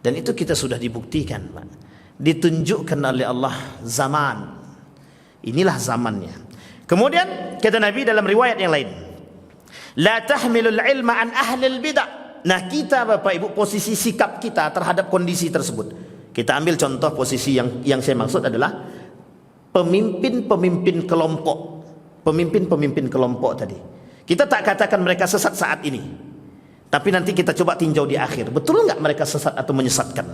Dan itu kita sudah dibuktikan, Pak. Ditunjukkan oleh Allah zaman. Inilah zamannya. Kemudian kata Nabi dalam riwayat yang lain, la tahmilul ilma an ahlil bid'ah. Nah, kita Bapak Ibu, posisi sikap kita terhadap kondisi tersebut. Kita ambil contoh posisi yang saya maksud adalah pemimpin-pemimpin kelompok. Pemimpin-pemimpin kelompok tadi. Kita tak katakan mereka sesat saat ini, tapi nanti kita coba tinjau di akhir. Betul nggak mereka sesat atau menyesatkan?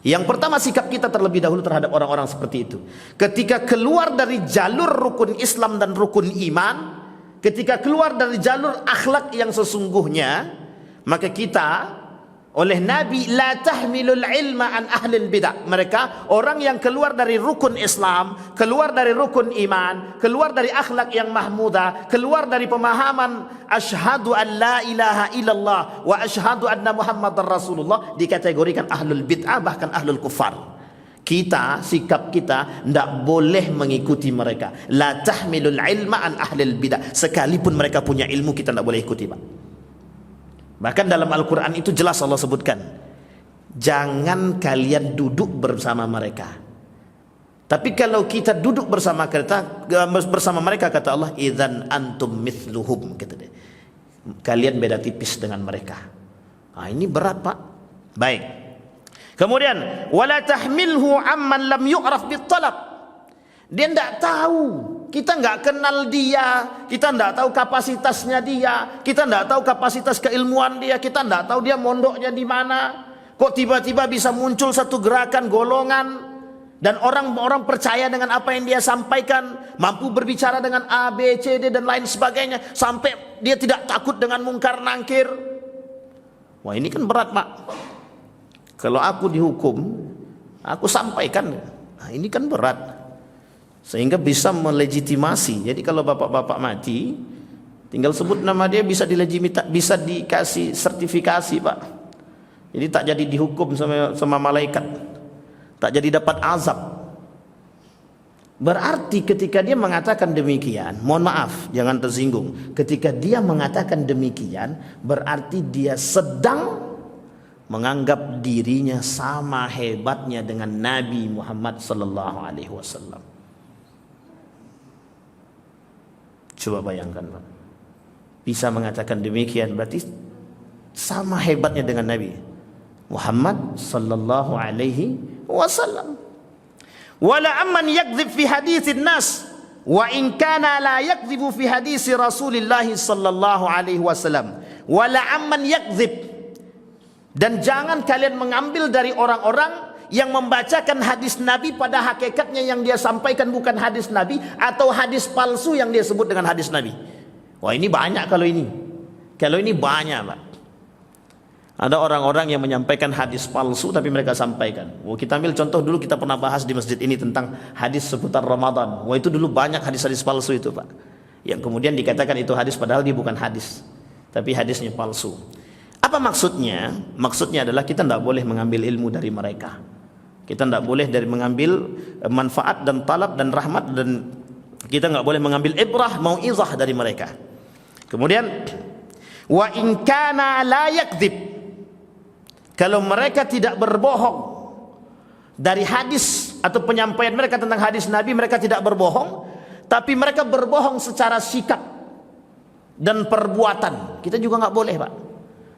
Yang pertama, sikap kita terlebih dahulu terhadap orang-orang seperti itu. Ketika keluar dari jalur rukun Islam dan rukun iman, ketika keluar dari jalur akhlak yang sesungguhnya, maka kita oleh Nabi, la tahmilul ilma an ahlil bid'ah. Mereka orang yang keluar dari rukun Islam, keluar dari rukun iman, keluar dari akhlak yang mahmudah, keluar dari pemahaman asyhadu an la ilaha illallah wa asyhadu anna muhammadar rasulullah, dikategorikan ahlul bid'ah, bahkan ahlul kufar. Kita, sikap kita tidak boleh mengikuti mereka. La tahmilul ilma an ahlil bid'ah. Sekalipun mereka punya ilmu, kita tidak boleh ikuti, Pak. Bahkan dalam Al-Quran itu jelas Allah sebutkan, jangan kalian duduk bersama mereka. Tapi kalau kita duduk bersama mereka, kata Allah, idzan antum mithluhum, kata dia. Kalian beda tipis dengan mereka. Nah, ini berat, Pak. Baik. Kemudian wala tahmilhu amman lam yu'raf bitalab. Dia tidak tahu, kita nggak kenal dia, kita tidak tahu kapasitasnya dia, kita tidak tahu kapasitas keilmuan dia, kita tidak tahu dia mondoknya di mana. Kok tiba-tiba bisa muncul satu gerakan golongan dan orang-orang percaya dengan apa yang dia sampaikan, mampu berbicara dengan A, B, C, D dan lain sebagainya, sampai dia tidak takut dengan mungkar nangkir. Wah, ini kan berat, Pak. Kalau aku dihukum, aku sampaikan. Nah, ini kan berat. Sehingga bisa melegitimasi. Jadi kalau bapak-bapak mati, tinggal sebut nama dia, bisa bisa dikasih sertifikasi, Pak. Jadi tak jadi dihukum sama malaikat, tak jadi dapat azab. Berarti ketika dia mengatakan demikian, mohon maaf, jangan tersinggung. Ketika dia mengatakan demikian, berarti dia sedang menganggap dirinya sama hebatnya dengan Nabi Muhammad sallallahu alaihi wasallam. Coba bayangkan, Pak. Bisa mengatakan demikian berarti sama hebatnya dengan Nabi Muhammad sallallahu alaihi wasallam. Wala amman yakdzib fi haditsin nas wa in kana la yakdzibu fi hadisi Rasulillah sallallahu alaihi wasallam. Wala amman yakdzib, dan jangan kalian mengambil dari orang-orang yang membacakan hadis Nabi pada hakikatnya yang dia sampaikan bukan hadis Nabi, atau hadis palsu yang dia sebut dengan hadis Nabi. Wah, ini banyak kalau ini. Kalau ini banyak, Pak. Ada orang-orang yang menyampaikan hadis palsu tapi mereka sampaikan. Wah, kita ambil contoh dulu, kita pernah bahas di masjid ini tentang hadis seputar Ramadan. Wah, itu dulu banyak hadis-hadis palsu itu, Pak. Yang kemudian dikatakan itu hadis padahal dia bukan hadis, tapi hadisnya palsu. Apa maksudnya? Maksudnya adalah kita tidak boleh mengambil ilmu dari mereka. Kita tidak boleh mengambil manfaat dan talab dan rahmat, dan kita nggak boleh mengambil ibrah, mau'izah dari mereka. Kemudian wa in kana la yakdzib, kalau mereka tidak berbohong dari hadis atau penyampaian mereka tentang hadis Nabi, mereka tidak berbohong, tapi mereka berbohong secara sikap dan perbuatan, kita juga nggak boleh, Pak.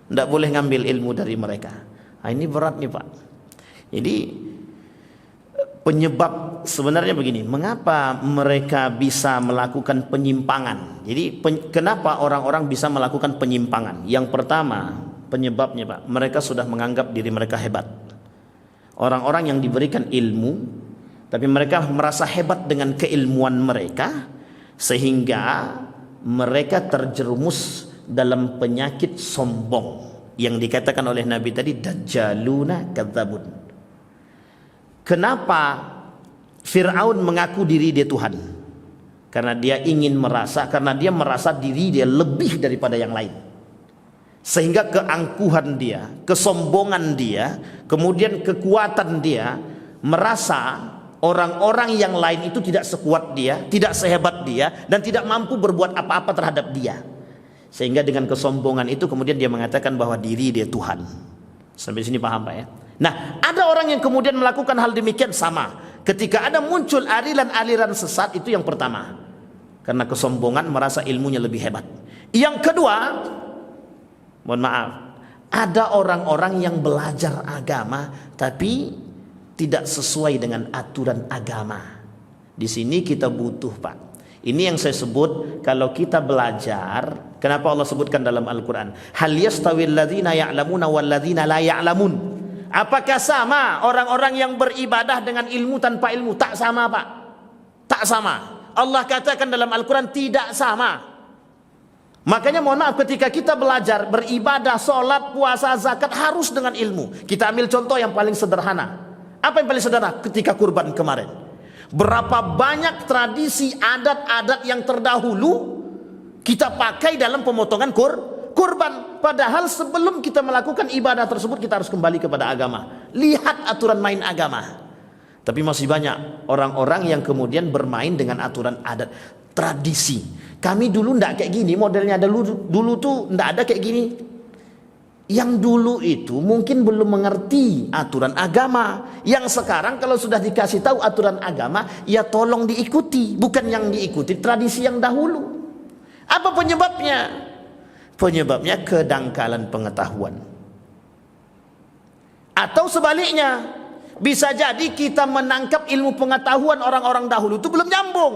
Tidak boleh ngambil ilmu dari mereka. Nah, ini berat nih, Pak. Jadi penyebab sebenarnya begini, mengapa mereka bisa melakukan penyimpangan? Jadi kenapa orang-orang bisa melakukan penyimpangan? Yang pertama, penyebabnya, Pak, mereka sudah menganggap diri mereka hebat. Orang-orang yang diberikan ilmu, tapi mereka merasa hebat dengan keilmuan mereka, sehingga mereka terjerumus dalam penyakit sombong yang dikatakan oleh Nabi tadi, dajjaluna kadzabun. Kenapa Fir'aun mengaku diri dia Tuhan? Karena dia ingin merasa, karena dia merasa diri dia lebih daripada yang lain. Sehingga keangkuhan dia, kesombongan dia, kemudian kekuatan dia, merasa orang-orang yang lain itu tidak sekuat dia, tidak sehebat dia, dan tidak mampu berbuat apa-apa terhadap dia. Sehingga dengan kesombongan itu kemudian dia mengatakan bahwa diri dia Tuhan. Sampai sini paham, Pak, ya? Nah, ada orang yang kemudian melakukan hal demikian sama. Ketika ada muncul aliran-aliran sesat, itu yang pertama. Karena kesombongan, merasa ilmunya lebih hebat. Yang kedua, mohon maaf, ada orang-orang yang belajar agama tapi tidak sesuai dengan aturan agama. Di sini kita butuh, Pak. Ini yang saya sebut, kalau kita belajar, kenapa Allah sebutkan dalam Al-Quran, hal yastawil ladzina ya'lamuna wal ladzina la ya'lamun. Apakah sama orang-orang yang beribadah dengan ilmu tanpa ilmu? Tak sama, Pak. Tak sama. Allah katakan dalam Al-Quran tidak sama. Makanya mohon maaf, ketika kita belajar beribadah, sholat, puasa, zakat, harus dengan ilmu. Kita ambil contoh yang paling sederhana. Apa yang paling sederhana? Ketika kurban kemarin, berapa banyak tradisi adat-adat yang terdahulu kita pakai dalam pemotongan kurban. Padahal sebelum kita melakukan ibadah tersebut, kita harus kembali kepada agama. Lihat aturan main agama. Tapi masih banyak orang-orang yang kemudian bermain dengan aturan adat, tradisi. Kami dulu ndak kayak gini modelnya, dulu tuh ndak ada kayak gini. Yang dulu itu mungkin belum mengerti aturan agama. Yang sekarang kalau sudah dikasih tahu aturan agama, ya tolong diikuti. Bukan yang diikuti tradisi yang dahulu. Apa penyebabnya? Penyebabnya kedangkalan pengetahuan. Atau sebaliknya, bisa jadi kita menangkap ilmu pengetahuan orang-orang dahulu itu belum nyambung,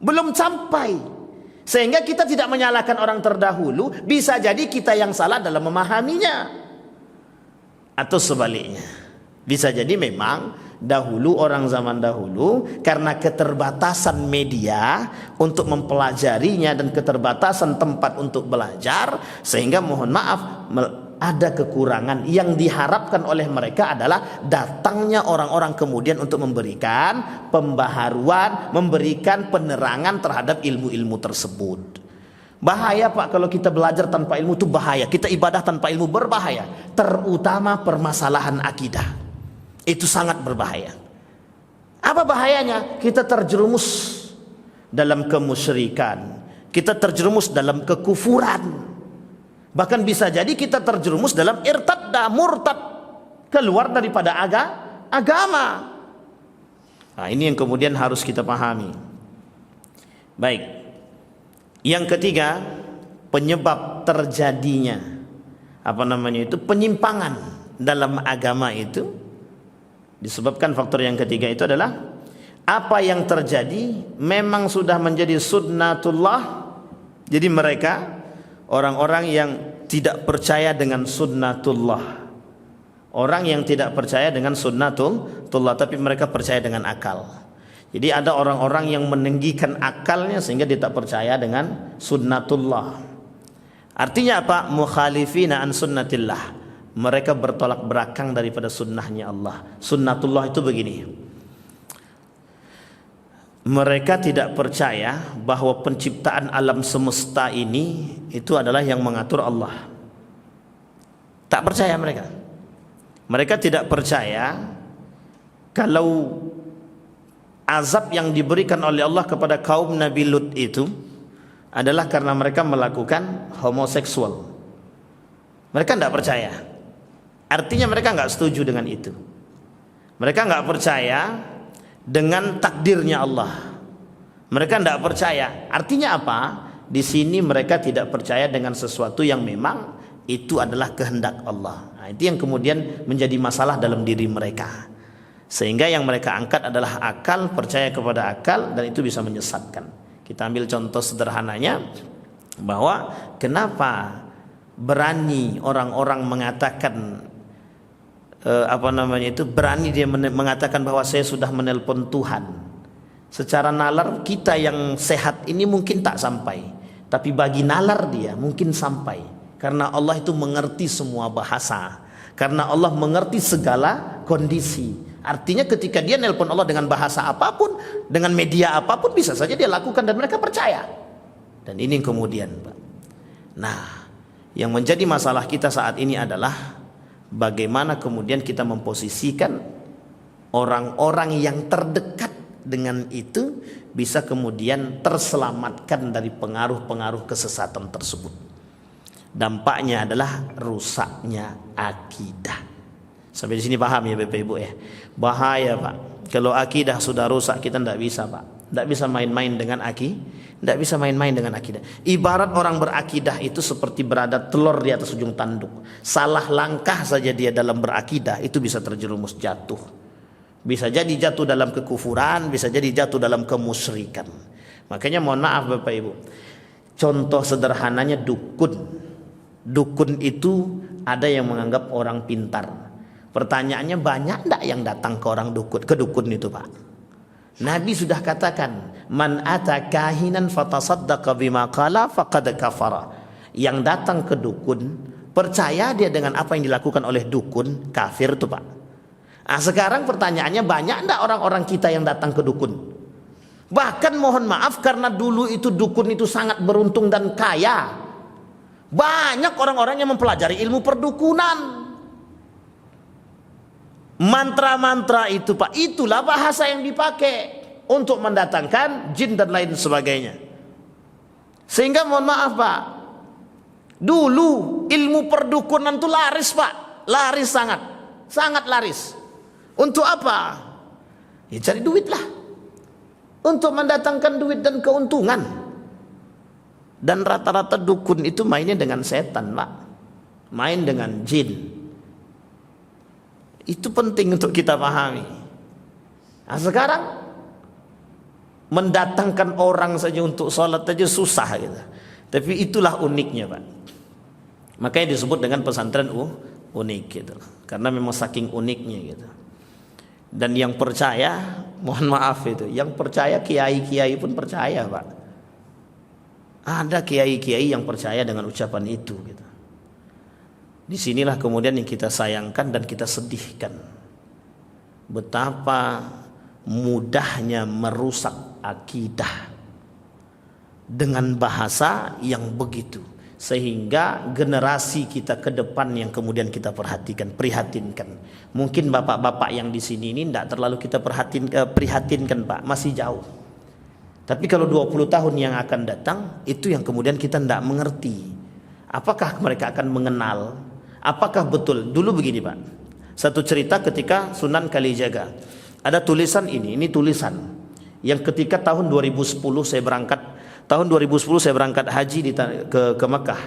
belum sampai. Sehingga kita tidak menyalahkan orang terdahulu, bisa jadi kita yang salah dalam memahaminya. Atau sebaliknya, bisa jadi memang dahulu, orang zaman dahulu, karena keterbatasan media untuk mempelajarinya dan keterbatasan tempat untuk belajar, sehingga mohon maaf ada kekurangan. Yang diharapkan oleh mereka adalah datangnya orang-orang kemudian untuk memberikan pembaharuan, memberikan penerangan terhadap ilmu-ilmu tersebut. Bahaya Pak kalau kita belajar tanpa ilmu, itu bahaya. Kita ibadah tanpa ilmu berbahaya. Terutama permasalahan akidah, itu sangat berbahaya. Apa bahayanya? Kita terjerumus dalam kemusyrikan, kita terjerumus dalam kekufuran. Bahkan bisa jadi kita terjerumus dalam irtadda, murtad, keluar daripada agama. Nah, ini yang kemudian harus kita pahami. Baik. Yang ketiga, penyebab terjadinya penyimpangan dalam agama itu disebabkan faktor yang ketiga itu adalah apa yang terjadi memang sudah menjadi sunnatullah. Jadi mereka orang-orang yang tidak percaya dengan sunnatullah, orang yang tidak percaya dengan sunnatullah, tapi mereka percaya dengan akal. Jadi ada orang-orang yang meninggikan akalnya sehingga dia tak percaya dengan sunnatullah. Artinya apa? Mukhalifina an sunnatillah. Mereka bertolak belakang daripada sunnahnya Allah. Sunnatullah itu begini. Mereka tidak percaya bahwa penciptaan alam semesta ini itu adalah yang mengatur Allah. Tak percaya mereka. Mereka tidak percaya kalau azab yang diberikan oleh Allah kepada kaum Nabi Lut itu adalah karena mereka melakukan homoseksual. Mereka tidak percaya. Artinya mereka nggak setuju dengan itu. Mereka nggak percaya dengan takdirnya Allah. Mereka tidak percaya. Artinya apa? Di sini mereka tidak percaya dengan sesuatu yang memang itu adalah kehendak Allah. Nah, itu yang kemudian menjadi masalah dalam diri mereka. Sehingga yang mereka angkat adalah akal, percaya kepada akal, dan itu bisa menyesatkan. Kita ambil contoh sederhananya bahwa kenapa berani orang-orang mengatakan berani dia mengatakan bahwa saya sudah menelpon Tuhan. Secara nalar kita yang sehat ini mungkin tak sampai, tapi bagi nalar dia mungkin sampai. Karena Allah itu mengerti semua bahasa, karena Allah mengerti segala kondisi. Artinya ketika dia nelpon Allah dengan bahasa apapun, dengan media apapun, bisa saja dia lakukan dan mereka percaya. Dan ini kemudian Pak. Nah, yang menjadi masalah kita saat ini adalah bagaimana kemudian kita memposisikan orang-orang yang terdekat dengan itu bisa kemudian terselamatkan dari pengaruh-pengaruh kesesatan tersebut. Dampaknya adalah rusaknya akidah. Sampai di sini paham ya Bapak Ibu ya? Bahaya Pak. Kalau akidah sudah rusak kita tidak bisa Pak. Tidak bisa main-main dengan tidak bisa main-main dengan akidah. Ibarat orang berakidah itu seperti berada telur di atas ujung tanduk. Salah langkah saja dia dalam berakidah itu bisa terjerumus jatuh. Bisa jadi jatuh dalam kekufuran, bisa jadi jatuh dalam kemusyrikan. Makanya mohon maaf Bapak Ibu. Contoh sederhananya dukun. Dukun itu ada yang menganggap orang pintar. Pertanyaannya banyak enggak yang datang ke orang dukun, ke dukun itu Pak? Nabi sudah katakan, man ata kahinan fatasaddaqa bima qala faqad kafara. Yang datang ke dukun, percaya dia dengan apa yang dilakukan oleh dukun, kafir tuh Pak. Nah, sekarang pertanyaannya banyak enggak orang-orang kita yang datang ke dukun? Bahkan mohon maaf karena dulu itu dukun itu sangat beruntung dan kaya. Banyak orang-orang yang mempelajari ilmu perdukunan. Mantra-mantra itu Pak, itulah bahasa yang dipakai untuk mendatangkan jin dan lain sebagainya. Sehingga mohon maaf Pak, Dulu ilmu perdukunan itu laris Pak, laris sangat, sangat laris. Untuk apa? Ya cari duit lah, untuk mendatangkan duit dan keuntungan. Dan rata-rata dukun itu mainnya dengan setan Pak, main dengan jin. Itu penting untuk kita pahami. Nah, sekarang mendatangkan orang saja untuk sholat saja susah gitu. Tapi itulah uniknya Pak. Makanya disebut dengan pesantren unik gitu. Karena memang saking uniknya gitu. Dan yang percaya, mohon maaf itu, yang percaya kiai-kiai pun percaya Pak. Ada kiai-kiai yang percaya dengan ucapan itu gitu. Disinilah kemudian yang kita sayangkan dan kita sedihkan. Betapa mudahnya merusak akidah dengan bahasa yang begitu, sehingga generasi kita ke depan yang kemudian kita prihatinkan. Mungkin bapak-bapak yang di sini ini tidak terlalu kita prihatinkan Pak, masih jauh. Tapi kalau 20 tahun yang akan datang, itu yang kemudian kita tidak mengerti. Apakah mereka akan mengenal? Apakah betul? Dulu begini Pak, satu cerita ketika Sunan Kalijaga, ada tulisan ini tulisan yang ketika tahun 2010 saya berangkat haji ke Mekah.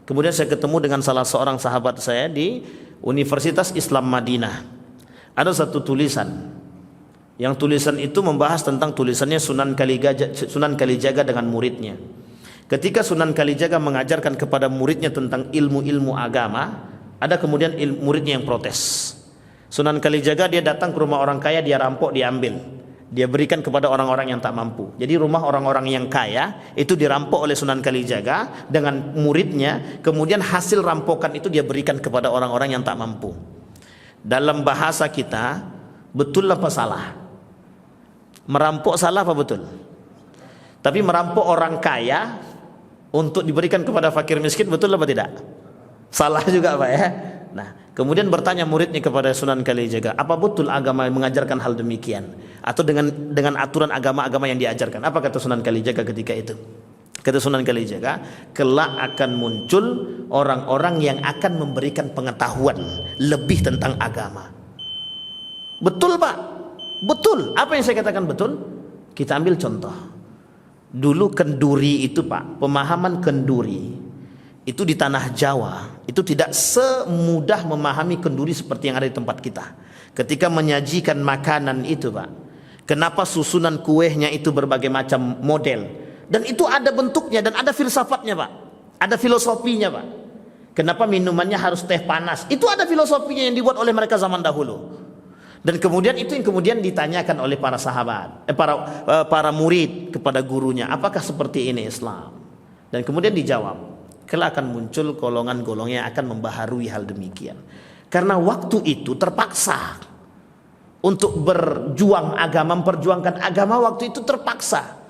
Kemudian saya ketemu dengan salah seorang sahabat saya di Universitas Islam Madinah. Ada satu tulisan, yang tulisan itu membahas tentang tulisannya Sunan Kalijaga dengan muridnya. Ketika Sunan Kalijaga mengajarkan kepada muridnya tentang ilmu-ilmu agama, ada kemudian muridnya yang protes. Sunan Kalijaga dia datang ke rumah orang kaya, dia rampok, dia ambil, dia berikan kepada orang-orang yang tak mampu. Jadi rumah orang-orang yang kaya itu dirampok oleh Sunan Kalijaga dengan muridnya. Kemudian hasil rampokan itu dia berikan kepada orang-orang yang tak mampu. Dalam bahasa kita, betul apa salah? Merampok salah apa betul? Tapi merampok orang kaya untuk diberikan kepada fakir miskin, betul apa tidak? Salah juga Pak ya. Nah, kemudian bertanya muridnya kepada Sunan Kalijaga, apa betul agama mengajarkan hal demikian? Atau dengan aturan agama-agama yang diajarkan? Apa kata Sunan Kalijaga ketika itu? Kata Sunan Kalijaga, kelak akan muncul orang-orang yang akan memberikan pengetahuan lebih tentang agama. Betul Pak, betul. Apa yang saya katakan betul? Kita ambil contoh. Dulu kenduri itu Pak, pemahaman kenduri itu di tanah Jawa itu tidak semudah memahami kenduri seperti yang ada di tempat kita. Ketika menyajikan makanan itu Pak, kenapa susunan kuehnya itu berbagai macam model, dan itu ada bentuknya dan ada filsafatnya Pak, ada filosofinya Pak. Kenapa minumannya harus teh panas, itu ada filosofinya yang dibuat oleh mereka zaman dahulu. Dan kemudian itu yang kemudian ditanyakan oleh para sahabat, para murid kepada gurunya, apakah seperti ini Islam? Dan kemudian dijawab, kelak akan muncul golongan-golongan yang akan membaharui hal demikian. Karena waktu itu terpaksa untuk berjuang agama, memperjuangkan agama, waktu itu terpaksa.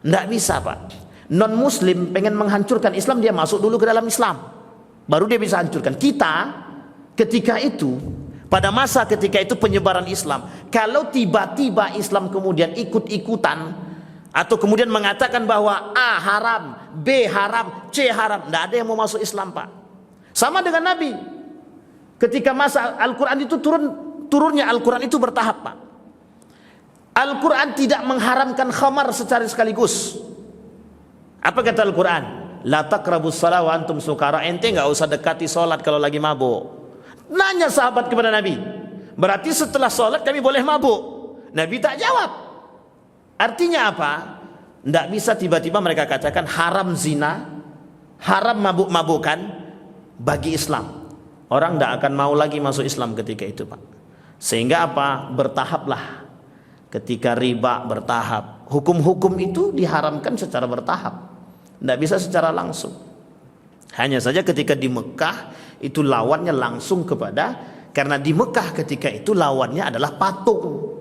Tidak bisa Pak. Non muslim pengen menghancurkan Islam, dia masuk dulu ke dalam Islam, baru dia bisa hancurkan. Kita ketika itu, pada masa ketika itu penyebaran Islam, kalau tiba-tiba Islam kemudian ikut-ikutan atau kemudian mengatakan bahwa A haram, B haram, C haram, tidak ada yang mau masuk Islam Pak. Sama dengan Nabi, ketika masa Al-Quran itu turunnya Al-Quran itu bertahap Pak. Al-Quran tidak mengharamkan khamar secara sekaligus. Apa kata Al-Quran? La taqrabus shalah wa antum sukara. Ente nggak usah dekati solat kalau lagi mabuk. Nanya sahabat kepada Nabi, berarti setelah solat kami boleh mabuk? Nabi tak jawab. Artinya apa? Tidak bisa tiba-tiba mereka katakan haram zina, haram mabuk-mabukan bagi Islam. Orang tidak akan mau lagi masuk Islam ketika itu Pak. Sehingga apa? Bertahaplah. Ketika riba bertahap, hukum-hukum itu diharamkan secara bertahap, tidak bisa secara langsung. Hanya saja ketika di Mekah itu lawannya langsung kepada, karena di Mekah ketika itu lawannya adalah patung,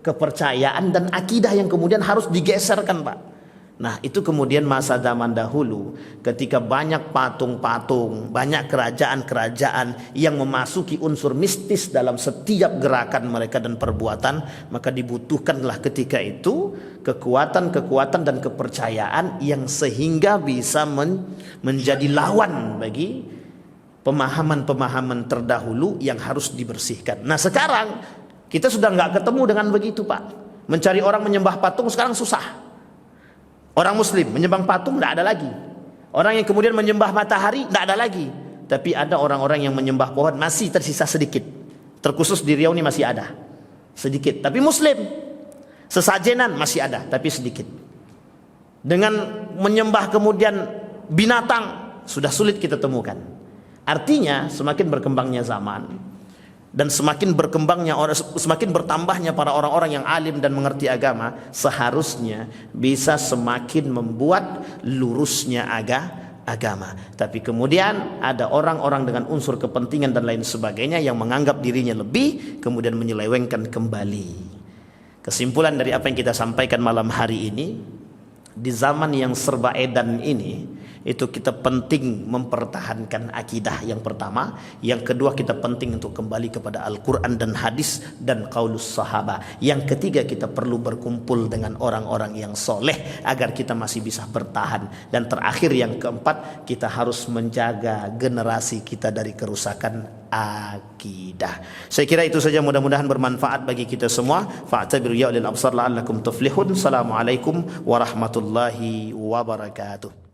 kepercayaan dan akidah yang kemudian harus digeserkan Pak. Nah, itu kemudian masa zaman dahulu ketika banyak patung-patung, banyak kerajaan-kerajaan yang memasuki unsur mistis dalam setiap gerakan mereka dan perbuatan, maka dibutuhkanlah ketika itu kekuatan-kekuatan dan kepercayaan yang sehingga bisa menjadi lawan bagi pemahaman-pemahaman terdahulu yang harus dibersihkan. Nah, sekarang kita sudah nggak ketemu dengan begitu, Pak. Mencari orang menyembah patung sekarang susah. Orang muslim menyembah patung tidak ada lagi. Orang yang kemudian menyembah matahari tidak ada lagi. Tapi ada orang-orang yang menyembah pohon, masih tersisa sedikit. Terkhusus di Riau ini masih ada sedikit. Tapi muslim, sesajenan masih ada, tapi sedikit. Dengan menyembah kemudian binatang sudah sulit kita temukan. Artinya semakin berkembangnya zaman dan semakin bertambahnya para orang-orang yang alim dan mengerti agama, seharusnya bisa semakin membuat lurusnya agama. Tapi kemudian ada orang-orang dengan unsur kepentingan dan lain sebagainya yang menganggap dirinya lebih, kemudian menyelewengkan kembali. Kesimpulan dari apa yang kita sampaikan malam hari ini, di zaman yang serba edan ini, itu kita penting mempertahankan akidah yang pertama. Yang kedua, kita penting untuk kembali kepada Al-Quran dan hadis dan qaulus sahabat. Yang ketiga, kita perlu berkumpul dengan orang-orang yang soleh agar kita masih bisa bertahan. Dan terakhir, yang keempat, kita harus menjaga generasi kita dari kerusakan akidah. Saya kira itu saja, mudah-mudahan bermanfaat bagi kita semua. Fa'tabiru ya ulil absar la'allakum tuflihun. Assalamualaikum warahmatullahi wabarakatuh.